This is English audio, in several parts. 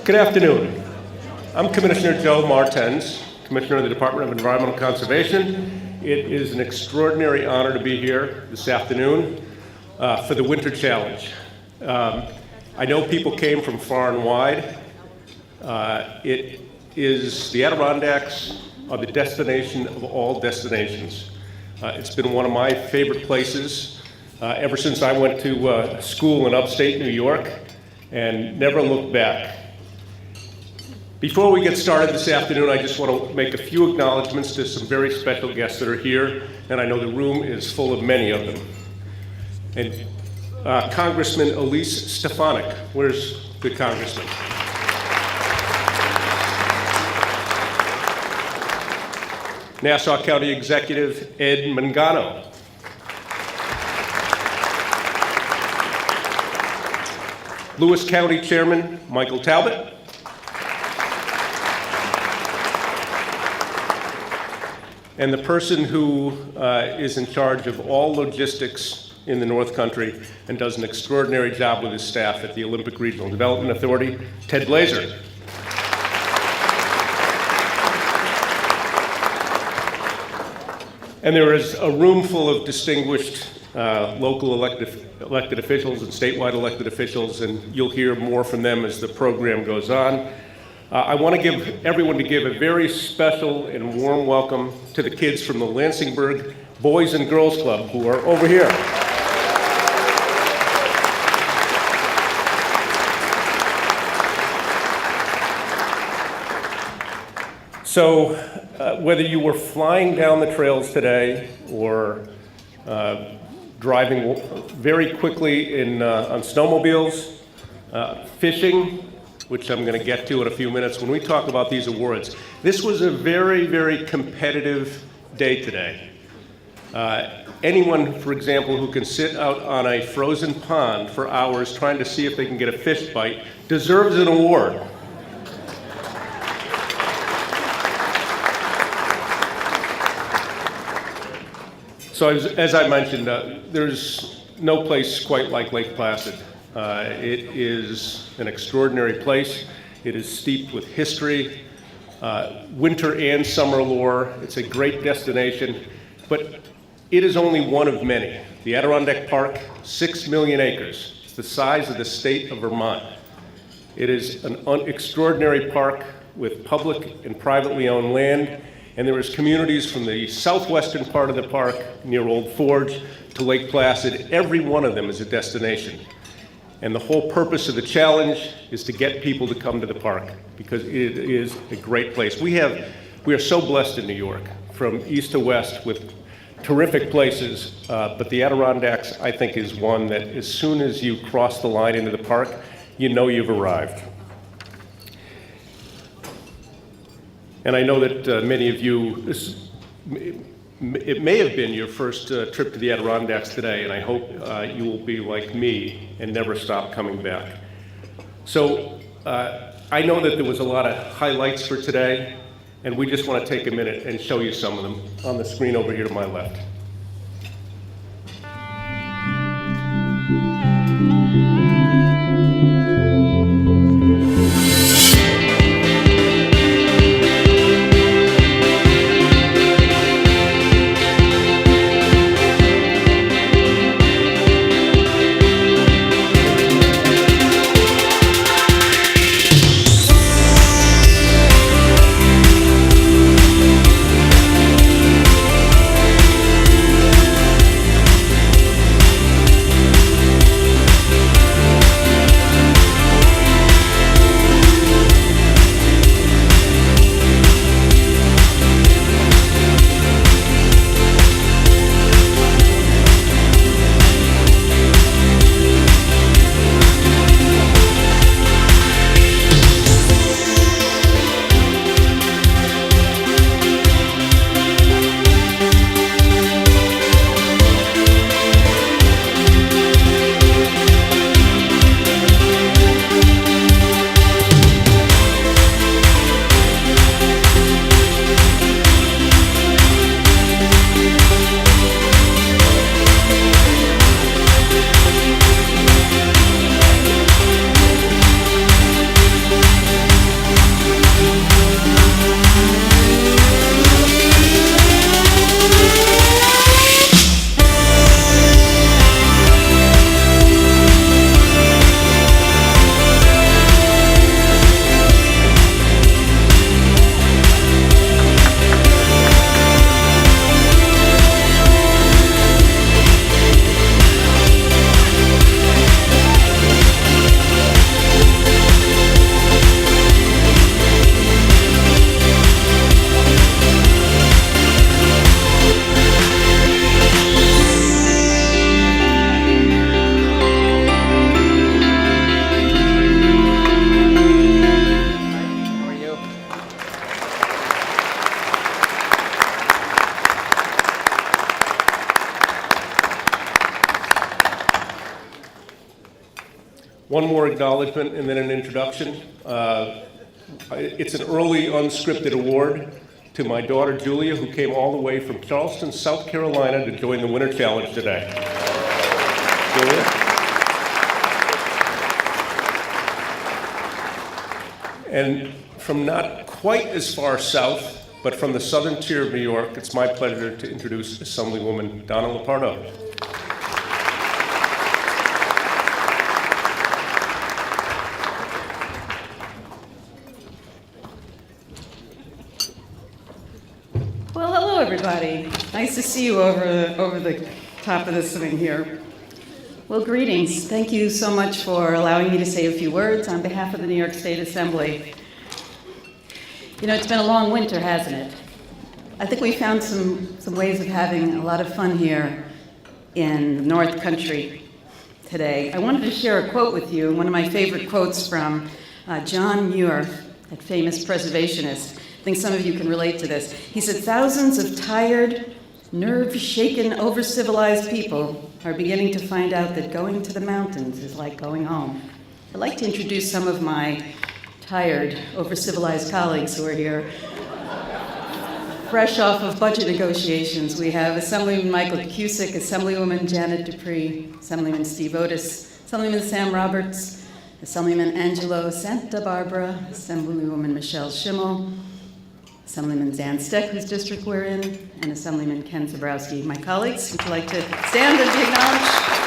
Good afternoon. I'm Commissioner Joe Martens, Commissioner of the Department of Environmental Conservation. It is an extraordinary honor to be here this afternoon for the Winter Challenge. I know people came from far and wide. The Adirondacks are the destination of all destinations. It's been one of my favorite places ever since I went to school in upstate New York and never looked back. Before we get started this afternoon, I just want to make a few acknowledgments to some very special guests that are here, and I know the room is full of many of them. And Congressman Elise Stefanik, where's the congressman? Nassau County Executive Ed Mangano. Lewis County Chairman Michael Talbot. And the person who is in charge of all logistics in the North Country and does an extraordinary job with his staff at the Olympic Regional Development Authority, Ted Blazer. And there is a room full of distinguished local elected officials and statewide elected officials, and you'll hear more from them as the program goes on. I want to give everyone a very special and warm welcome to the kids from the Lansingburg Boys and Girls Club who are over here. So whether you were flying down the trails today or driving very quickly on snowmobiles, fishing, which I'm going to get to in a few minutes when we talk about these awards. This was a very, very competitive day today. Anyone, for example, who can sit out on a frozen pond for hours trying to see if they can get a fish bite deserves an award. So as I mentioned, there's no place quite like Lake Placid. It is an extraordinary place. It is steeped with history, winter and summer lore. It's a great destination, but it is only one of many. The Adirondack Park, 6 million acres. It's the size of the state of Vermont. It is an extraordinary park with public and privately owned land, and there is communities from the southwestern part of the park near Old Forge to Lake Placid. Every one of them is a destination. And the whole purpose of the challenge is to get people to come to the park because it is a great place. We are so blessed in New York, from east to west, with terrific places, but the Adirondacks, I think, is one that as soon as you cross the line into the park, you know you've arrived. And I know that many of you, it may have been your first trip to the Adirondacks today, and I hope you will be like me and never stop coming back. So I know that there was a lot of highlights for today, and we just want to take a minute and show you some of them on the screen over here to my left. more acknowledgement and then an introduction. It's an early unscripted award to my daughter Julia, who came all the way from Charleston, South Carolina to join the Winter Challenge today. Julia? And from not quite as far south, but from the southern tier of New York, it's my pleasure to introduce Assemblywoman Donna Loparno. Well, hello, everybody. Nice to see you over the top of this thing here. Well, greetings. Thank you so much for allowing me to say a few words on behalf of the New York State Assembly. You know, it's been a long winter, hasn't it? I think we found some ways of having a lot of fun here in the North Country today. I wanted to share a quote with you, one of my favorite quotes from John Muir, that famous preservationist. I think some of you can relate to this. He said, "Thousands of tired, nerve-shaken, over-civilized people are beginning to find out that going to the mountains is like going home." I'd like to introduce some of my tired, over-civilized colleagues who are here. Fresh off of budget negotiations, we have Assemblyman Michael Cusick, Assemblywoman Janet Dupree, Assemblyman Steve Otis, Assemblyman Sam Roberts, Assemblyman Angelo Santa Barbara, Assemblywoman Michelle Schimmel, Assemblyman Dan Steck, whose district we're in, and Assemblyman Ken Zabrowski. My colleagues, would you like to stand and be acknowledged?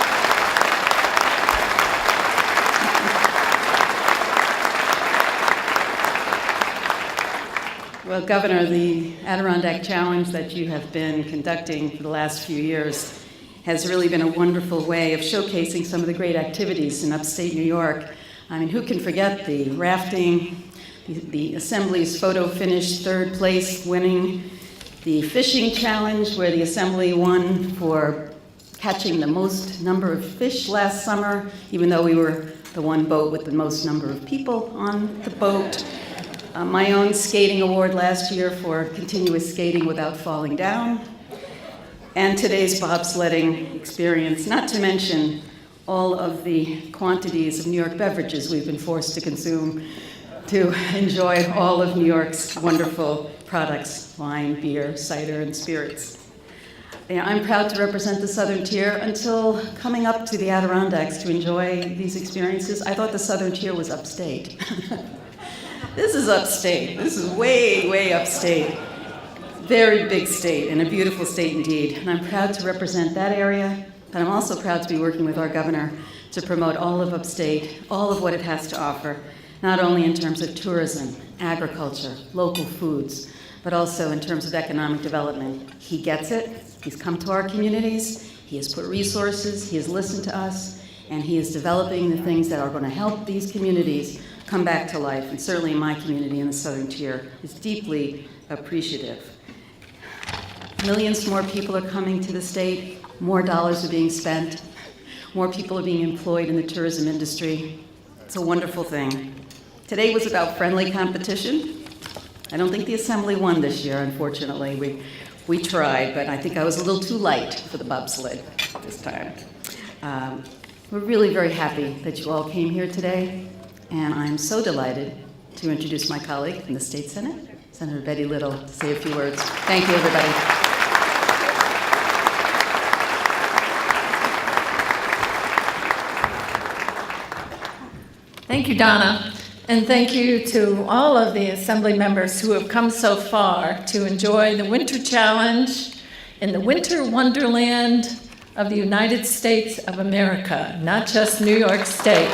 Well, Governor, the Adirondack Challenge that you have been conducting for the last few years has really been a wonderful way of showcasing some of the great activities in upstate New York. I mean, who can forget the rafting, the Assembly's photo finish third place winning, the fishing challenge where the Assembly won for catching the most number of fish last summer, even though we were the one boat with the most number of people on the boat. My own skating award last year for continuous skating without falling down, and today's bobsledding experience, not to mention all of the quantities of New York beverages we've been forced to consume to enjoy all of New York's wonderful products, wine, beer, cider, and spirits. Yeah, I'm proud to represent the Southern Tier. Until coming up to the Adirondacks to enjoy these experiences, I thought the Southern Tier was upstate. This is upstate. This is way, way upstate. Very big state, and a beautiful state indeed. And I'm proud to represent that area, but I'm also proud to be working with our governor to promote all of upstate, all of what it has to offer, not only in terms of tourism, agriculture, local foods, but also in terms of economic development. He gets it. He's come to our communities. He has put resources. He has listened to us, and he is developing the things that are going to help these communities come back to life, and certainly my community in the Southern Tier is deeply appreciative. Millions more people are coming to the state, more dollars are being spent, more people are being employed in the tourism industry. It's a wonderful thing. Today was about friendly competition. I don't think the Assembly won this year, unfortunately. We tried, but I think I was a little too light for the bobsled this time. We're really very happy that you all came here today. And I'm so delighted to introduce my colleague in the State Senate, Senator Betty Little, to say a few words. Thank you, everybody. Thank you, Donna. And thank you to all of the Assembly members who have come so far to enjoy the Winter Challenge in the Winter Wonderland of the United States of America, not just New York State.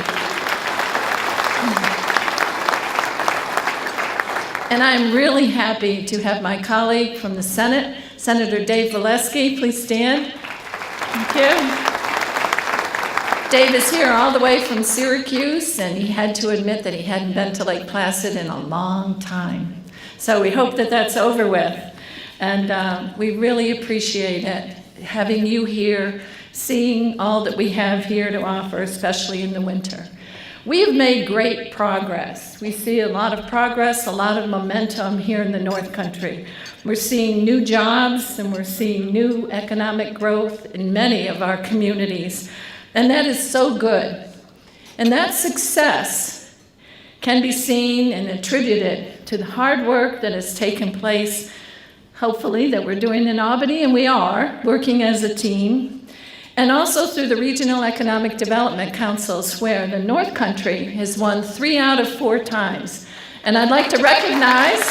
And I'm really happy to have my colleague from the Senate, Senator Dave Valesky. Please stand. Thank you. Dave is here all the way from Syracuse, and he had to admit that he hadn't been to Lake Placid in a long time. So we hope that that's over with. And we really appreciate it, having you here, seeing all that we have here to offer, especially in the winter. We have made great progress. We see a lot of progress, a lot of momentum here in the North Country. We're seeing new jobs and we're seeing new economic growth in many of our communities. And that is so good. And that success can be seen and attributed to the hard work that has taken place, hopefully, that we're doing in Albany, and we are, working as a team, and also through the Regional Economic Development Councils, where the North Country has won 3 out of 4 times. And I'd like to recognize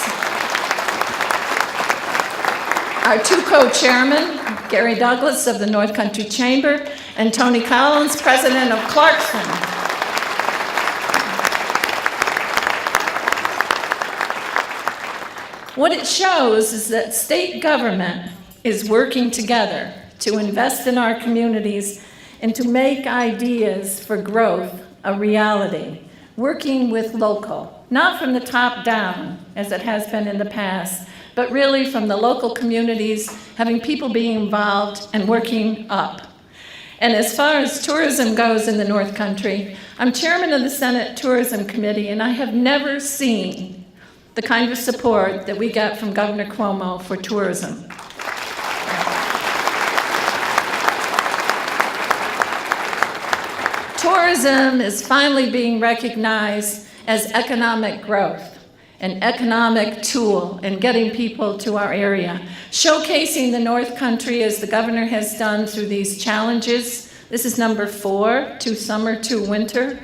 our 2 co-chairmen, Gary Douglas of the North Country Chamber, and Tony Collins, president of Clarkson. What it shows is that state government is working together to invest in our communities and to make ideas for growth a reality, working with local, not from the top down, as it has been in the past, but really from the local communities, having people being involved and working up. And as far as tourism goes in the North Country, I'm chairman of the Senate Tourism Committee, and I have never seen the kind of support that we get from Governor Cuomo for tourism. Tourism is finally being recognized as economic growth, an economic tool in getting people to our area, showcasing the North Country as the governor has done through these challenges. This is number 4, 2 summer, 2 winter.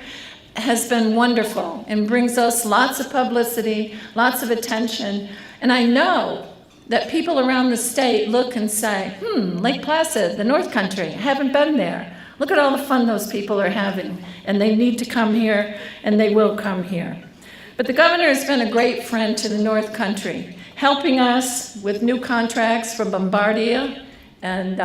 Has been wonderful and brings us lots of publicity, lots of attention. And I know that people around the state look and say, Lake Placid, the North Country, I haven't been there. Look at all the fun those people are having, and they need to come here, and they will come here. But the governor has been a great friend to the North Country, helping us with new contracts from Bombardier, and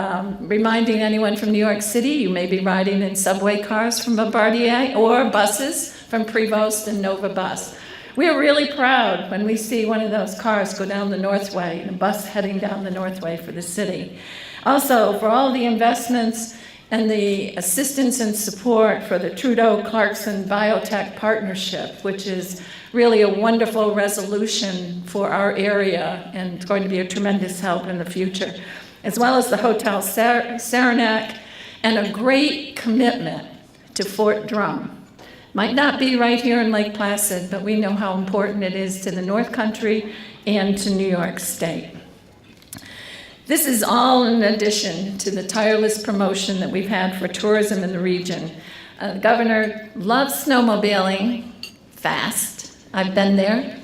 reminding anyone from New York City, you may be riding in subway cars from Bombardier or buses from Prevost and Nova Bus. We are really proud when we see one of those cars go down the Northway, and a bus heading down the Northway for the city. Also, for all the investments and the assistance and support for the Trudeau-Clarkson Biotech Partnership, which is really a wonderful resolution for our area and going to be a tremendous help in the future, as well as the Hotel Saranac, and a great commitment to Fort Drum. Might not be right here in Lake Placid, but we know how important it is to the North Country and to New York State. This is all in addition to the tireless promotion that we've had for tourism in the region. The governor loves snowmobiling, fast. I've been there.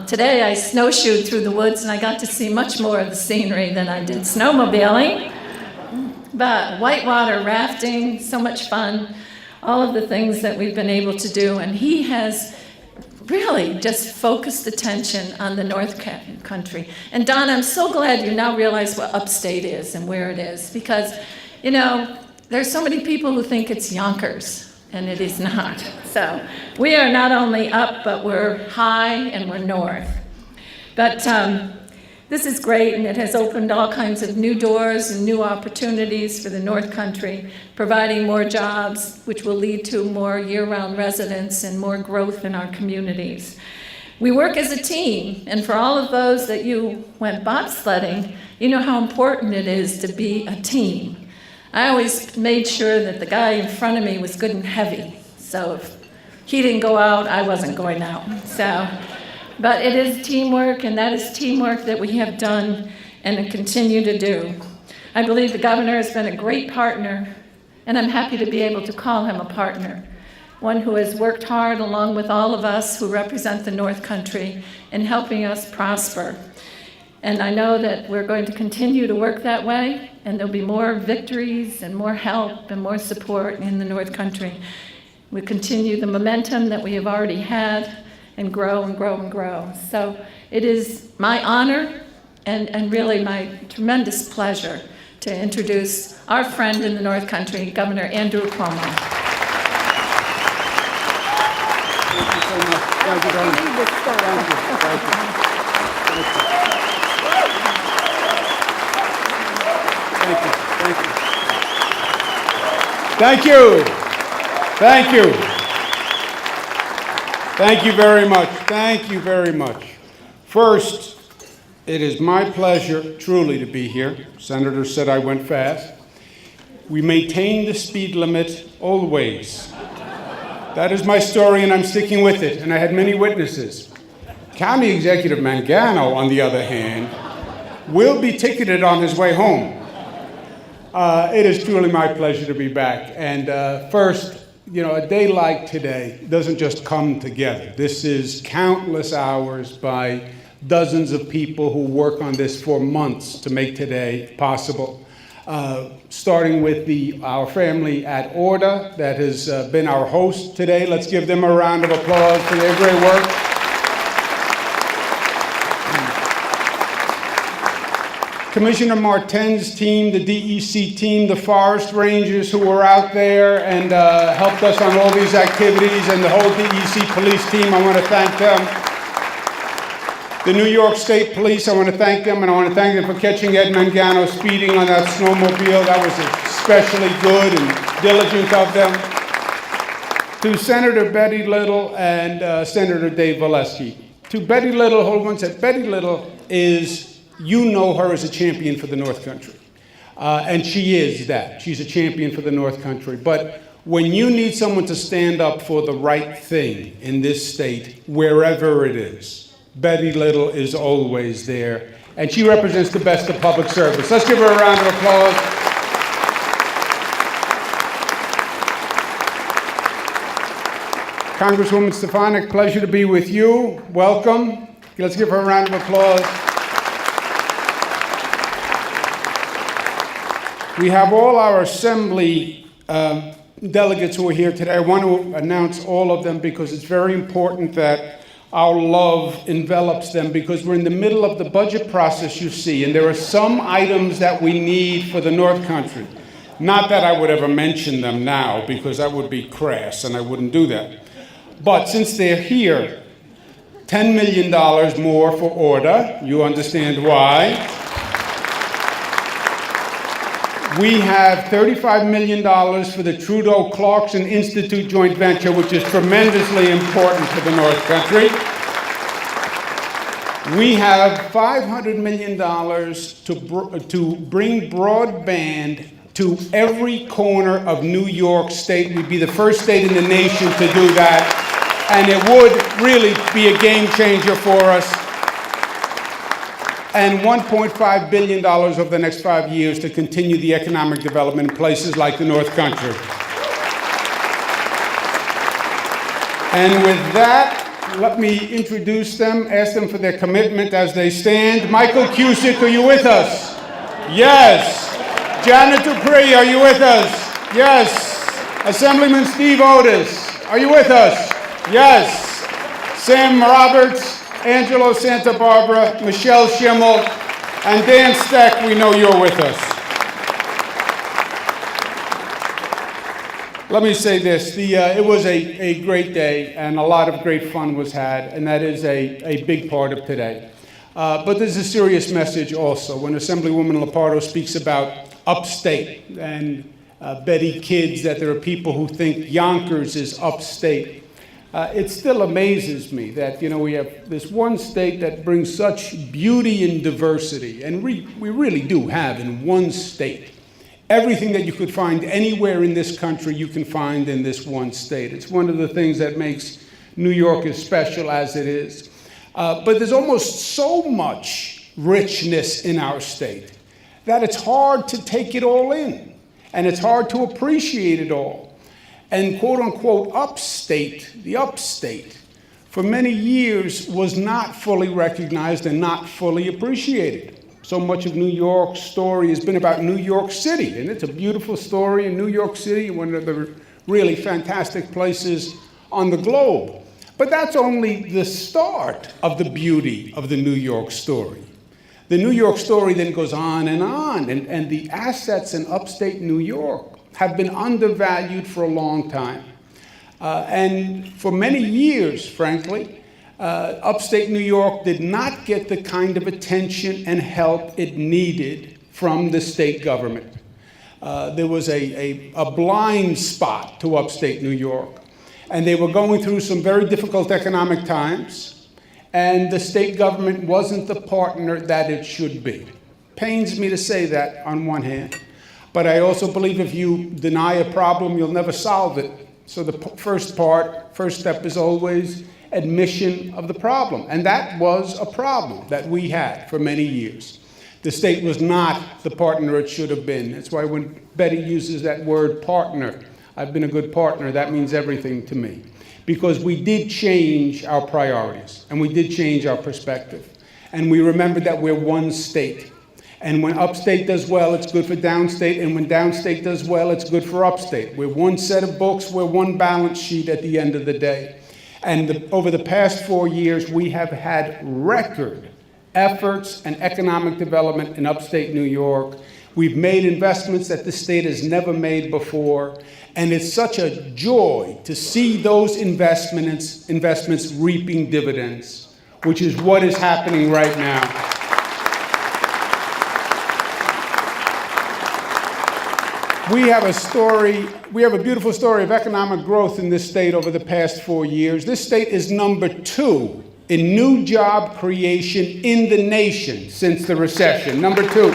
Today I snowshoed through the woods and I got to see much more of the scenery than I did snowmobiling. But whitewater rafting, so much fun, all of the things that we've been able to do. And he has really just focused attention on the North Country. And Don, I'm so glad you now realize what upstate is and where it is, because, you know, there's so many people who think it's Yonkers, and it is not. So we are not only up, but we're high and we're north. But this is great, and it has opened all kinds of new doors and new opportunities for the North Country, providing more jobs, which will lead to more year-round residents and more growth in our communities. We work as a team, and for all of those that you went bobsledding, you know how important it is to be a team. I always made sure that the guy in front of me was good and heavy, so if he didn't go out, I wasn't going out. But it is teamwork, and that is teamwork that we have done and continue to do. I believe the governor has been a great partner, and I'm happy to be able to call him a partner, one who has worked hard along with all of us who represent the North Country in helping us prosper. And I know that we're going to continue to work that way, and there'll be more victories and more help and more support in the North Country. We continue the momentum that we have already had, and grow and grow and grow. So it is my honor and really my tremendous pleasure to introduce our friend in the North Country, Governor Andrew Cuomo. Thank you so much. Thank you very much. Thank you. Thank you. Thank you. Thank you very much. Thank you very much. First, it is my pleasure truly to be here. Senator said I went fast. We maintain the speed limit always. That is my story, and I'm sticking with it, and I had many witnesses. County Executive Mangano, on the other hand, will be ticketed on his way home. It is truly my pleasure to be back. And first, a day like today doesn't just come together. This is countless hours by dozens of people who work on this for months to make today possible. Starting with our family at Order that has been our host today. Let's give them a round of applause for their great work. Commissioner Martin's team, the DEC team, the forest rangers who were out there and helped us on all these activities, and the whole DEC police team, I want to thank them. The New York State Police, I want to thank them, and I want to thank them for catching Ed Mangano speeding on that snowmobile. That was especially good and diligent of them. To Senator Betty Little and Senator Dave Valesky. To Betty Little, hold on a second. Betty Little is, you know her as a champion for the North Country. And she is that. She's a champion for the North Country. But when you need someone to stand up for the right thing in this state, wherever it is, Betty Little is always there, and she represents the best of public service. Let's give her a round of applause. Congresswoman Stefanik, pleasure to be with you. Welcome. Let's give her a round of applause. We have all our Assembly delegates who are here today. I want to announce all of them because it's very important that our love envelops them, because we're in the middle of the budget process, you see, and there are some items that we need for the North Country. Not that I would ever mention them now, because that would be crass, and I wouldn't do that. But since they're here, $10 million more for Order. You understand why. We have $35 million for the Trudeau-Clarkson Institute joint venture, which is tremendously important for the North Country. We have $500 million to bring broadband to every corner of New York State. We'd be the first state in the nation to do that, and it would really be a game changer for us. And $1.5 billion over the next 5 years to continue the economic development in places like the North Country. And with that, let me introduce them, ask them for their commitment as they stand. Michael Cusick, are you with us? Yes. Janet Dupree, are you with us? Yes. Assemblyman Steve Otis, are you with us? Yes. Sam Roberts, Angelo Santa Barbara, Michelle Schimmel, and Dan Steck, we know you're with us. Let me say this, it was a great day, and a lot of great fun was had, and that is a big part of today. But there's a serious message also. When Assemblywoman Lepardo speaks about upstate, and Betty kids, that there are people who think Yonkers is upstate. It still amazes me that, we have this one state that brings such beauty and diversity, and we really do have in one state. Everything that you could find anywhere in this country, you can find in this one state. It's one of the things that makes New York as special as it is. But there's almost so much richness in our state that it's hard to take it all in, and it's hard to appreciate it all. And quote-unquote the upstate, for many years was not fully recognized and not fully appreciated. So much of New York's story has been about New York City, and it's a beautiful story in New York City, one of the really fantastic places on the globe. But that's only the start of the beauty of the New York story. The New York story then goes on, and the assets in upstate New York have been undervalued for a long time. And for many years, frankly, upstate New York did not get the kind of attention and help it needed from the state government. There was a blind spot to upstate New York, and they were going through some very difficult economic times, and the state government wasn't the partner that it should be. Pains me to say that on one hand. But I also believe if you deny a problem, you'll never solve it. So the first step is always admission of the problem. And that was a problem that we had for many years. The state was not the partner it should have been. That's why when Betty uses that word partner, I've been a good partner, that means everything to me. Because we did change our priorities, and we did change our perspective. And we remembered that we're one state. And when upstate does well, it's good for downstate, and when downstate does well, it's good for upstate. We're one set of books, we're one balance sheet at the end of the day. And over the past 4 years, we have had record efforts and economic development in upstate New York. We've made investments that the state has never made before. And it's such a joy to see those investments reaping dividends, which is what is happening right now. We have a beautiful story of economic growth in this state over the past 4 years. This state is number 2 in new job creation in the nation since the recession. Number 2.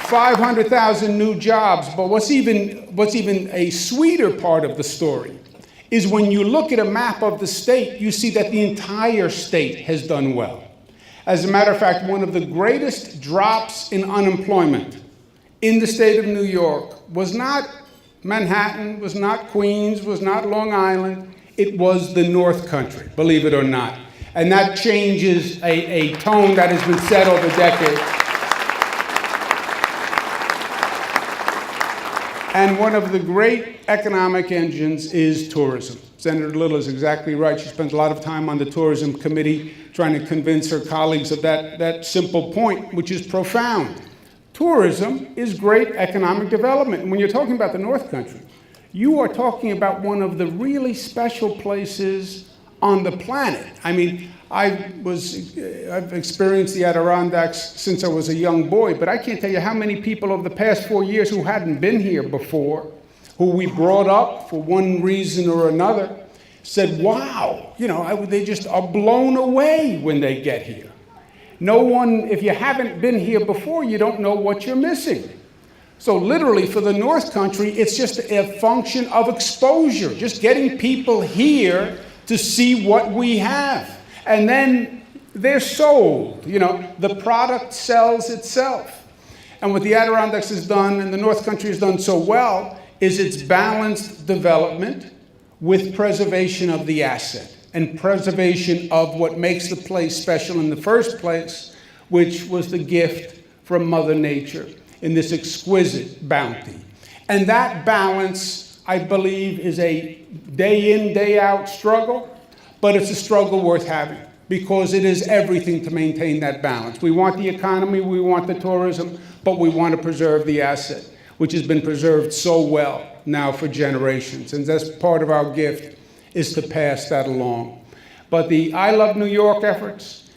500,000 new jobs, but what's even a sweeter part of the story is when you look at a map of the state, you see that the entire state has done well. As a matter of fact, one of the greatest drops in unemployment in the state of New York was not Manhattan, was not Queens, was not Long Island. It was the North Country, believe it or not. And that changes a tone that has been set over decades. And one of the great economic engines is tourism. Senator Little is exactly right. She spends a lot of time on the tourism committee trying to convince her colleagues of that simple point, which is profound. Tourism is great economic development. And when you're talking about the North Country, you are talking about one of the really special places on the planet. I mean, I've experienced the Adirondacks since I was a young boy, but I can't tell you how many people over the past 4 years who hadn't been here before, who we brought up for one reason or another, said, wow, they just are blown away when they get here. No one, if you haven't been here before, you don't know what you're missing. So literally for the North Country, it's just a function of exposure, just getting people here to see what we have. And then they're sold. The product sells itself. And what the Adirondacks has done and the North Country has done so well is it's balanced development with preservation of the asset and preservation of what makes the place special in the first place, which was the gift from Mother Nature in this exquisite bounty. And that balance, I believe, is a day in, day out struggle, but it's a struggle worth having because it is everything to maintain that balance. We want the economy, we want the tourism, but we want to preserve the asset, which has been preserved so well now for generations. And that's part of our gift, is to pass that along. But the I Love New York efforts,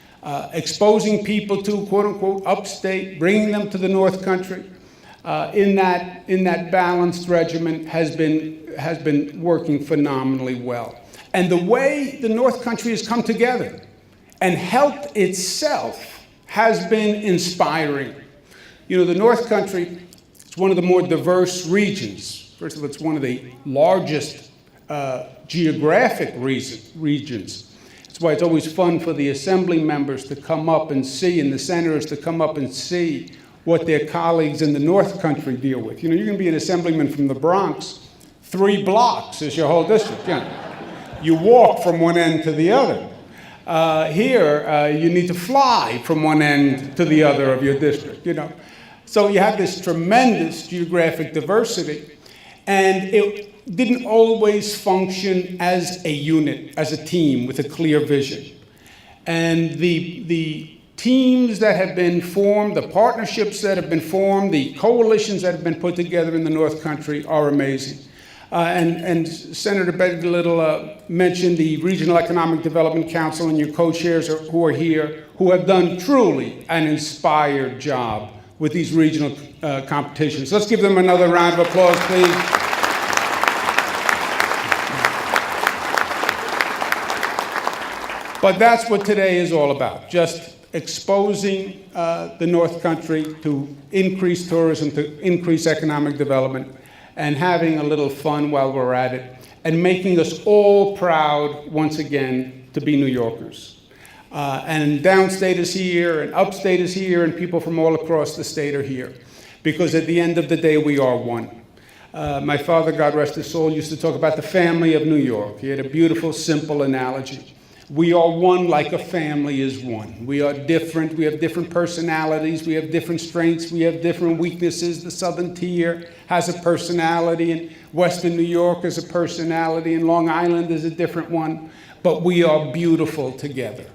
exposing people to, quote unquote, upstate, bringing them to the North Country, in that balanced regimen has been working phenomenally well. And the way the North Country has come together and helped itself has been inspiring. The North Country is one of the more diverse regions. First of all, it's one of the largest geographic regions. That's why it's always fun for the assembly members to come up and see, and the senators to come up and see what their colleagues in the North Country deal with. You can be an assemblyman from the Bronx, 3 blocks is your whole district. You walk from one end to the other. Here, you need to fly from one end to the other of your district, So you have this tremendous geographic diversity, and it didn't always function as a unit, as a team with a clear vision. And the teams that have been formed, the partnerships that have been formed, the coalitions that have been put together in the North Country are amazing. And Senator Betty Little mentioned the Regional Economic Development Council and your co-chairs who are here, who have done truly an inspired job with these regional competitions. Let's give them another round of applause, please. But that's what today is all about, just exposing the North Country to increase tourism, to increase economic development, and having a little fun while we're at it, and making us all proud once again to be New Yorkers. And downstate is here, and upstate is here, and people from all across the state are here. Because at the end of the day, we are one. My father, God rest his soul, used to talk about the family of New York. He had a beautiful, simple analogy. We are one like a family is one. We are different. We have different personalities. We have different strengths. We have different weaknesses. The Southern Tier has a personality, and Western New York has a personality, and Long Island is a different one. But we are beautiful together.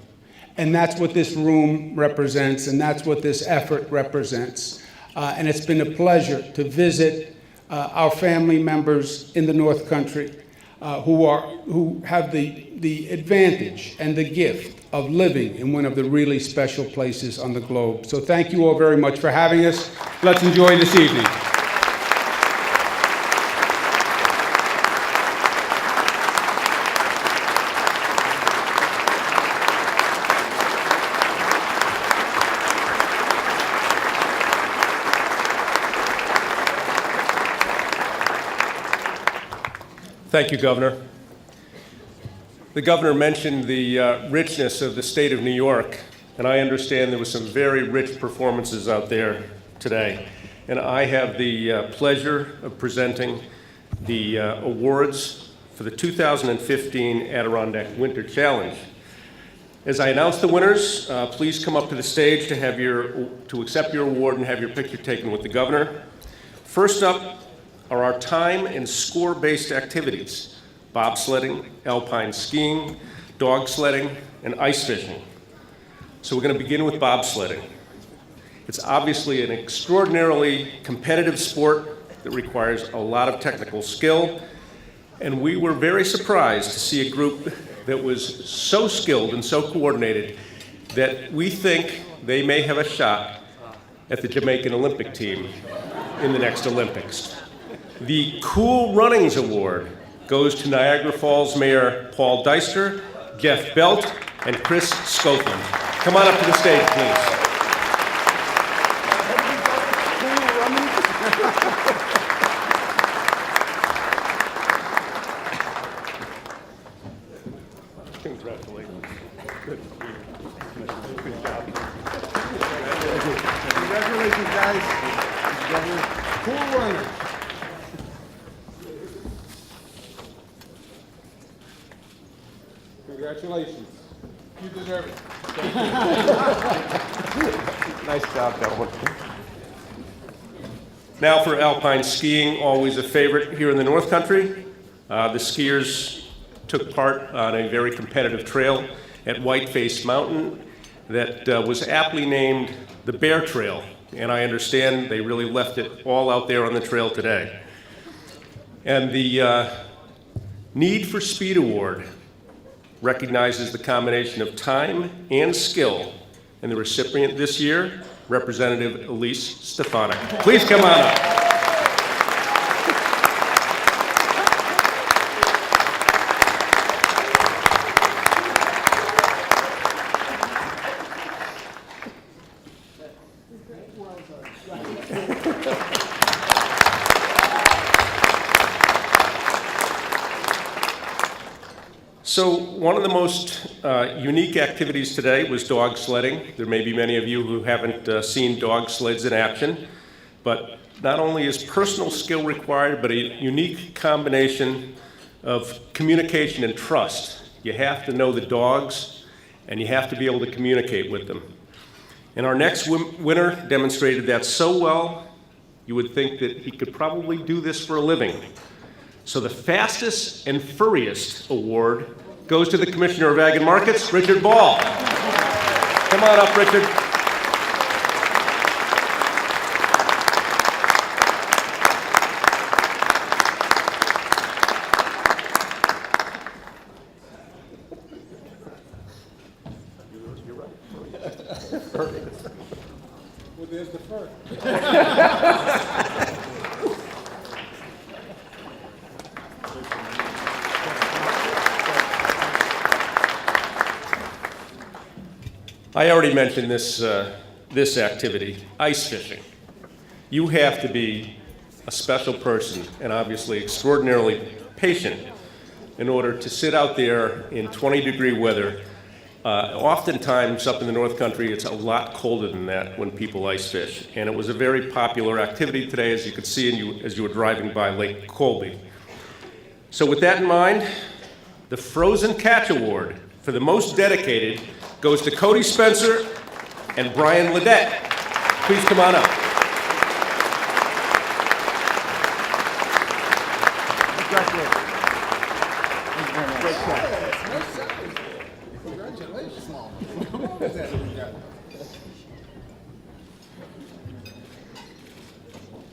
And that's what this room represents, and that's what this effort represents. And it's been a pleasure to visit our family members in the North Country who have the advantage and the gift of living in one of the really special places on the globe. So thank you all very much for having us. Let's enjoy this evening. Thank you, Governor. The Governor mentioned the richness of the state of New York, and I understand there were some very rich performances out there today. And I have the pleasure of presenting the awards for the 2015 Adirondack Winter Challenge. As I announce the winners, please come up to the stage to accept your award and have your picture taken with the Governor. First up are our time and score-based activities: bobsledding, alpine skiing, dog sledding, and ice fishing. So we're going to begin with bobsledding. It's obviously an extraordinarily competitive sport that requires a lot of technical skill, and we were very surprised to see a group that was so skilled and so coordinated that we think they may have a shot at the Jamaican Olympic team in the next Olympics. The Cool Runnings Award goes to Niagara Falls Mayor Paul Deister, Jeff Belt, and Chris Scofield. Come on up to the stage, please. Congratulations. Good job. Congratulations, guys. Cool runners. Congratulations. You deserve it. Nice job, gentlemen. Now for alpine skiing, always a favorite here in the North Country. The skiers took part on a very competitive trail at Whiteface Mountain that was aptly named the Bear Trail. And I understand they really left it all out there on the trail today. And the Need for Speed Award recognizes the combination of time and skill. And the recipient this year, Representative Elise Stefanik. Please come on up. So one of the most unique activities today was dog sledding. There may be many of you who haven't seen dog sleds in action, but not only is personal skill required, but a unique combination of communication and trust. You have to know the dogs, and you have to be able to communicate with them. And our next winner demonstrated that so well, you would think that he could probably do this for a living. So the Fastest and Furriest Award goes to the Commissioner of Ag and Markets, Richard Ball. Come on up, Richard. Well, there's the fur. I already mentioned this activity, ice fishing. You have to be a special person and obviously extraordinarily patient in order to sit out there in 20-degree weather. Oftentimes up in the North Country, it's a lot colder than that when people ice fish. And it was a very popular activity today, as you could see as you were driving by Lake Colby. So with that in mind, the Frozen Catch Award for the most dedicated goes to Cody Spencer and Brian Ledette. Please come on up. Congratulations. Great catch. Congratulations.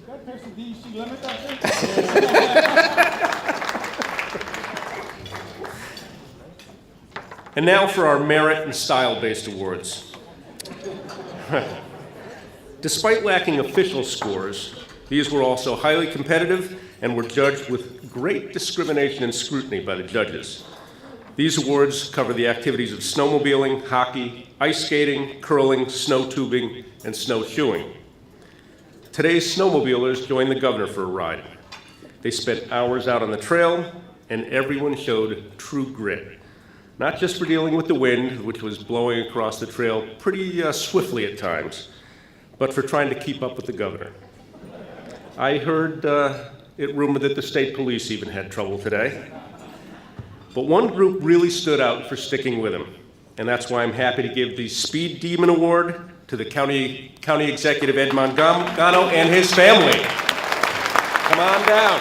That person DEC limit, I think? And now for our merit and style-based awards. Despite lacking official scores, these were also highly competitive and were judged with great discrimination and scrutiny by the judges. These awards cover the activities of snowmobiling, hockey, ice skating, curling, snow tubing, and snowshoeing. Today's snowmobilers joined the governor for a ride. They spent hours out on the trail, and everyone showed true grit. Not just for dealing with the wind, which was blowing across the trail pretty swiftly at times, but for trying to keep up with the governor. I heard it rumored that the state police even had trouble today. But one group really stood out for sticking with him, and that's why I'm happy to give the Speed Demon Award to the County Executive Ed Mangano and his family. Come on down.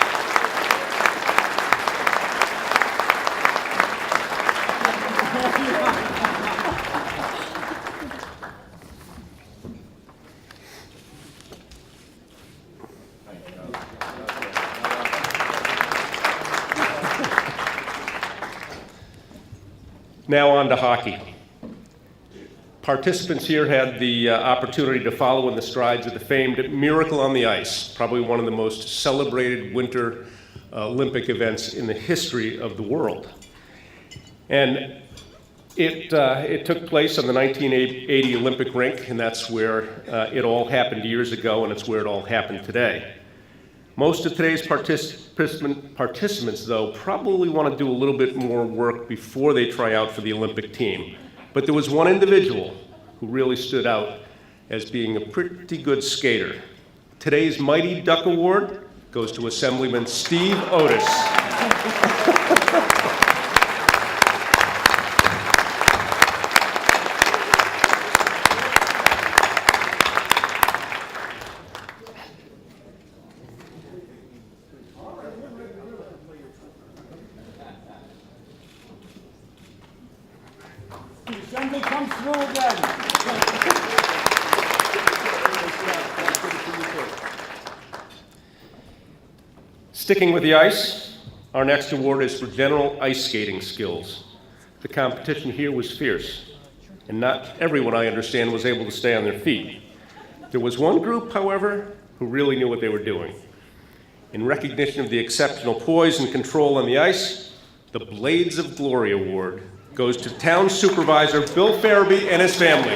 Now on to hockey. Participants here had the opportunity to follow in the strides of the famed Miracle on the Ice, probably one of the most celebrated winter Olympic events in the history of the world. And it took place on the 1980 Olympic rink, and that's where it all happened years ago, and it's where it all happened today. Most of today's participants, though, probably want to do a little bit more work before they try out for the Olympic team. But there was one individual who really stood out as being a pretty good skater. Today's Mighty Duck Award goes to Assemblyman Steve Otis. The assembly comes through again. Sticking with the ice, our next award is for general ice skating skills. The competition here was fierce, and not everyone, I understand, was able to stay on their feet. There was one group, however, who really knew what they were doing. In recognition of the exceptional poise and control on the ice, the Blades of Glory Award goes to Town Supervisor Bill Farabee and his family.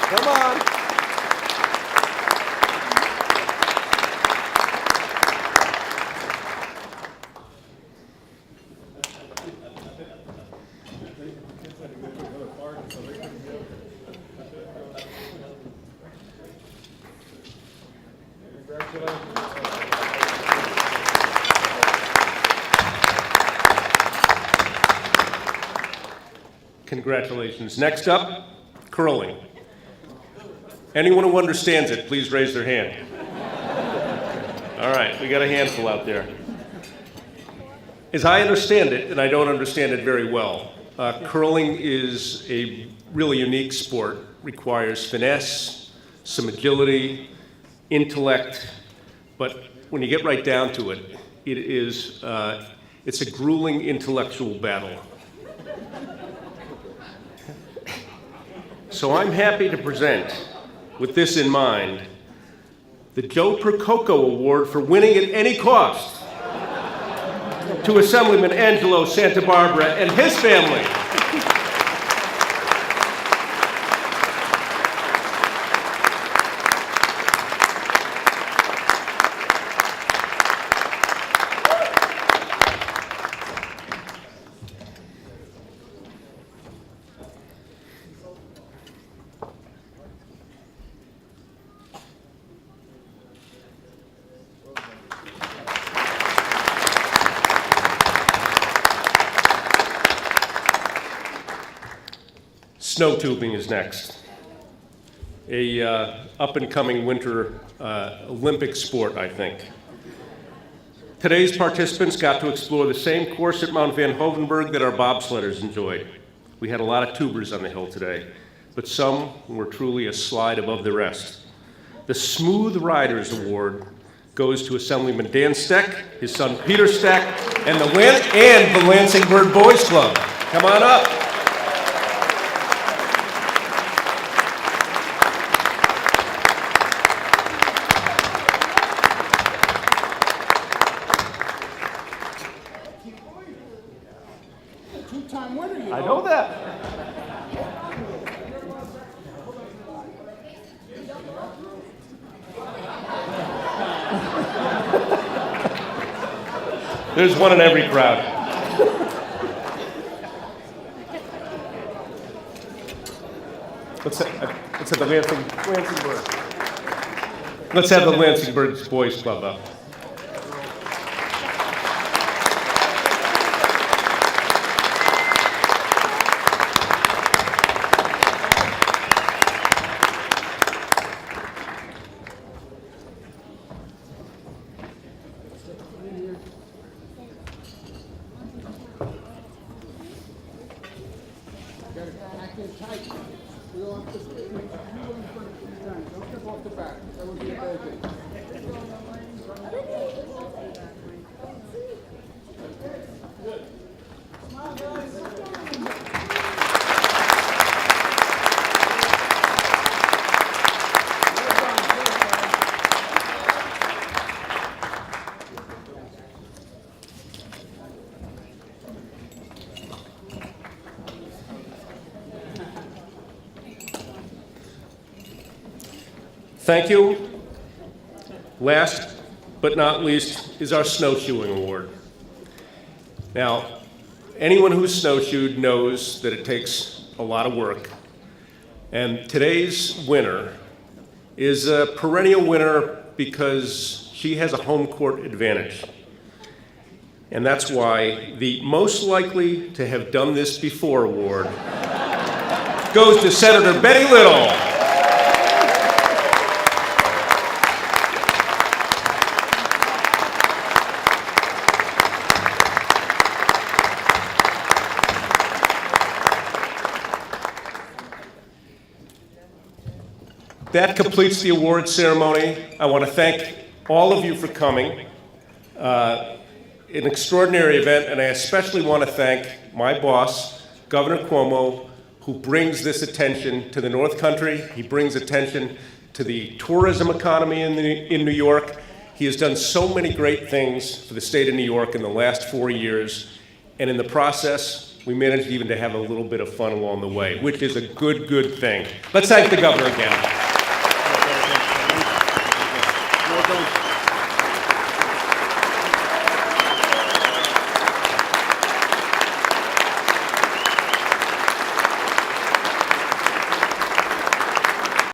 Come on. Congratulations. Next up, curling. Anyone who understands it, please raise their hand. All right, we got a handful out there. As I understand it, and I don't understand it very well, curling is a really unique sport, requires finesse, some agility, intellect, but when you get right down to it, it's a grueling intellectual battle. So I'm happy to present, with this in mind, the Joe Percoco Award for winning at any cost. to Assemblyman Angelo Santa Barbara and his family. Snow tubing is next. A up-and-coming winter Olympic sport, I think. Today's participants got to explore the same course at Mount Van Hovenberg that our bobsledders enjoyed. We had a lot of tubers on the hill today, but some were truly a slide above the rest. The Smooth Riders Award goes to Assemblyman Dan Steck, his son Peter Steck, and the Lansing Bird Boys Club. Come on up. Two-time winner, you know. I know that. There's one in every crowd. Let's have the Lansing Bird. Let's have the Lansing Bird Boys Club up. Acting tight. We all have to stay. You go in front of the time. Don't step off the back. That would be a bad thing. Smile, guys. Thank you. Last but not least is our snowshoeing award. Now, anyone who's snowshoed knows that it takes a lot of work. And today's winner is a perennial winner because she has a home court advantage. And that's why the most likely to have done this before award goes to Senator Betty Little. That completes the award ceremony. I want to thank all of you for coming. An extraordinary event, and I especially want to thank my boss, Governor Cuomo, who brings this attention to the North Country. He brings attention to the tourism economy in New York. He has done so many great things for the state of New York in the last 4 years, and in the process, we managed even to have a little bit of fun along the way, which is a good thing. Let's thank the governor again.